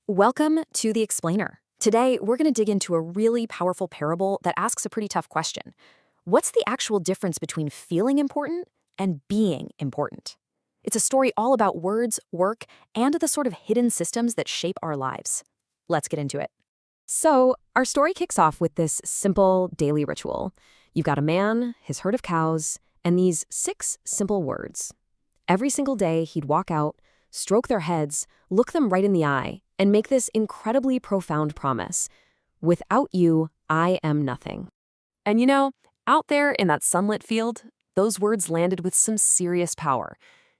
Welcome to The Explainer. Today, we're going to dig into a really powerful parable that asks a pretty tough question. What's the actual difference between feeling important and being important? It's a story all about words, work, and the sort of hidden systems that shape our lives. Let's get into it. So, our story kicks off with this simple daily ritual. You've got a man, his herd of cows, and these 6 simple words. Every single day, he'd walk out, stroke their heads, look them right in the eye, and make this incredibly profound promise. Without you, I am nothing. And out there in that sunlit field, those words landed with some serious power.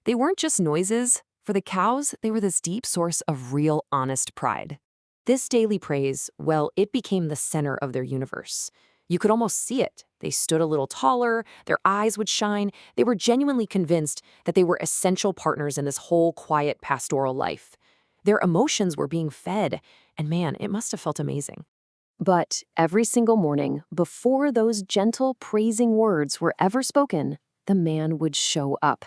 They weren't just noises. For the cows, they were this deep source of real, honest pride. This daily praise, well, it became the center of their universe. You could almost see it. They stood a little taller, their eyes would shine. They were genuinely convinced that they were essential partners in this whole quiet pastoral life. Their emotions were being fed, and man, it must have felt amazing. But every single morning, before those gentle, praising words were ever spoken, the man would show up.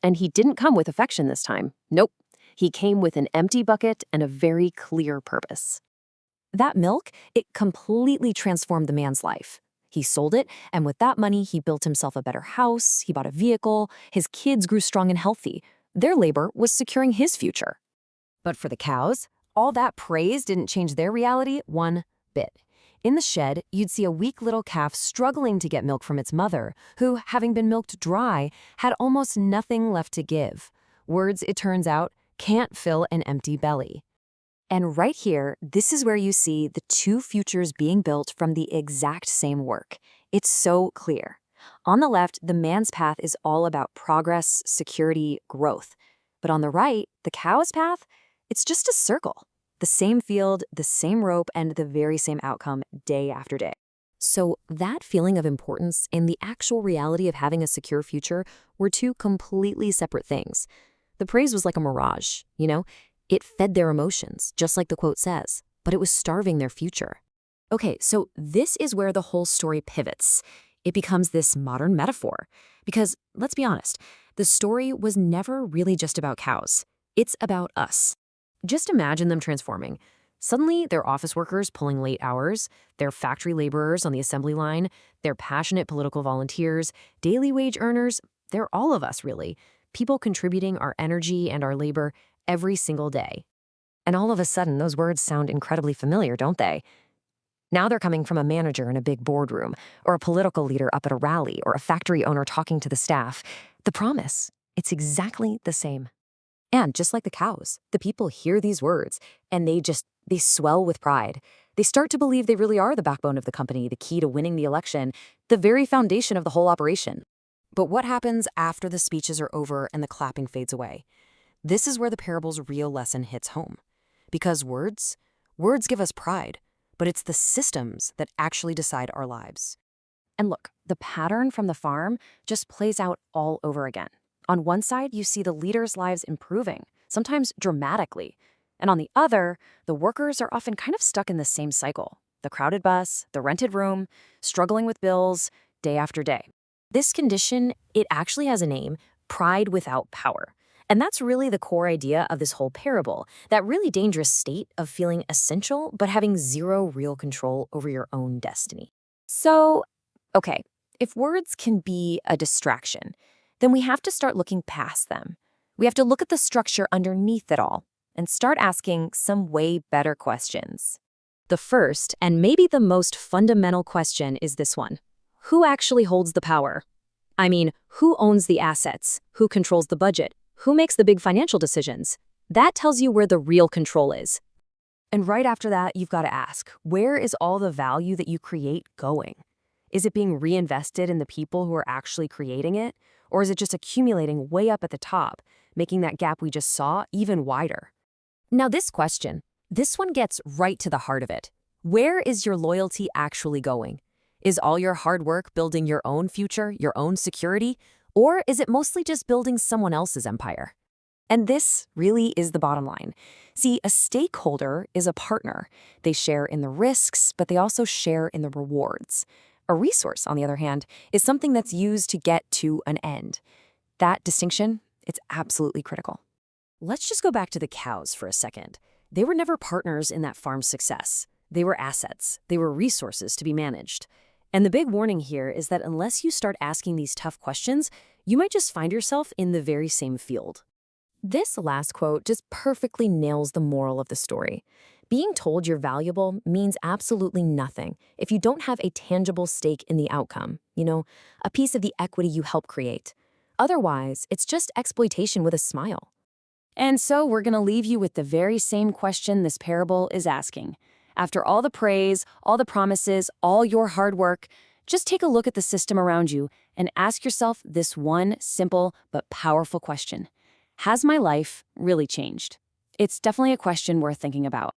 And he didn't come with affection this time. Nope. He came with an empty bucket and a very clear purpose. That milk, it completely transformed the man's life. He sold it, and with that money, he built himself a better house, he bought a vehicle, his kids grew strong and healthy. Their labor was securing his future. But for the cows, all that praise didn't change their reality one bit. In the shed, you'd see a weak little calf struggling to get milk from its mother, who, having been milked dry, had almost nothing left to give. Words, it turns out, can't fill an empty belly. And right here, this is where you see the 2 futures being built from the exact same work. It's so clear. On the left, the man's path is all about progress, security, growth. But on the right, the cow's path, it's just a circle. The same field, the same rope, and the very same outcome day after day. So that feeling of importance and the actual reality of having a secure future were 2 completely separate things. The praise was like a mirage, It fed their emotions, just like the quote says, but it was starving their future. Okay, so this is where the whole story pivots. It becomes this modern metaphor. Because, let's be honest, the story was never really just about cows. It's about us. Just imagine them transforming. Suddenly, they're office workers pulling late hours, they're factory laborers on the assembly line, they're passionate political volunteers, daily wage earners, they're all of us, really. People contributing our energy and our labor every single day. And all of a sudden, those words sound incredibly familiar, don't they? Now they're coming from a manager in a big boardroom, or a political leader up at a rally, or a factory owner talking to the staff. The promise, it's exactly the same. And just like the cows, the people hear these words, and they swell with pride. They start to believe they really are the backbone of the company, the key to winning the election, the very foundation of the whole operation. But what happens after the speeches are over and the clapping fades away? This is where the parable's real lesson hits home. Because words give us pride, but it's the systems that actually decide our lives. And look, the pattern from the farm just plays out all over again. On one side, you see the leaders' lives improving, sometimes dramatically. And on the other, the workers are often kind of stuck in the same cycle. The crowded bus, the rented room, struggling with bills, day after day. This condition, it actually has a name: pride without power. And that's really the core idea of this whole parable, that really dangerous state of feeling essential but having zero real control over your own destiny. So, okay, if words can be a distraction, then we have to start looking past them. We have to look at the structure underneath it all and start asking some way better questions. The first, and maybe the most fundamental question, is this one. Who actually holds the power? I mean, who owns the assets? Who controls the budget? Who makes the big financial decisions? That tells you where the real control is. And right after that, you've got to ask, where is all the value that you create going? Is it being reinvested in the people who are actually creating it? Or is it just accumulating way up at the top, making that gap we just saw even wider? Now this one gets right to the heart of it. Where is your loyalty actually going? Is all your hard work building your own future, your own security? Or is it mostly just building someone else's empire? And this really is the bottom line. See, a stakeholder is a partner. They share in the risks, but they also share in the rewards. A resource, on the other hand, is something that's used to get to an end. That distinction, it's absolutely critical. Let's just go back to the cows for a second. They were never partners in that farm's success. They were assets. They were resources to be managed. And the big warning here is that unless you start asking these tough questions, you might just find yourself in the very same field. This last quote just perfectly nails the moral of the story. Being told you're valuable means absolutely nothing if you don't have a tangible stake in the outcome, a piece of the equity you help create. Otherwise, it's just exploitation with a smile. And so we're going to leave you with the very same question this parable is asking. After all the praise, all the promises, all your hard work, just take a look at the system around you and ask yourself this one simple but powerful question. Has my life really changed? It's definitely a question worth thinking about.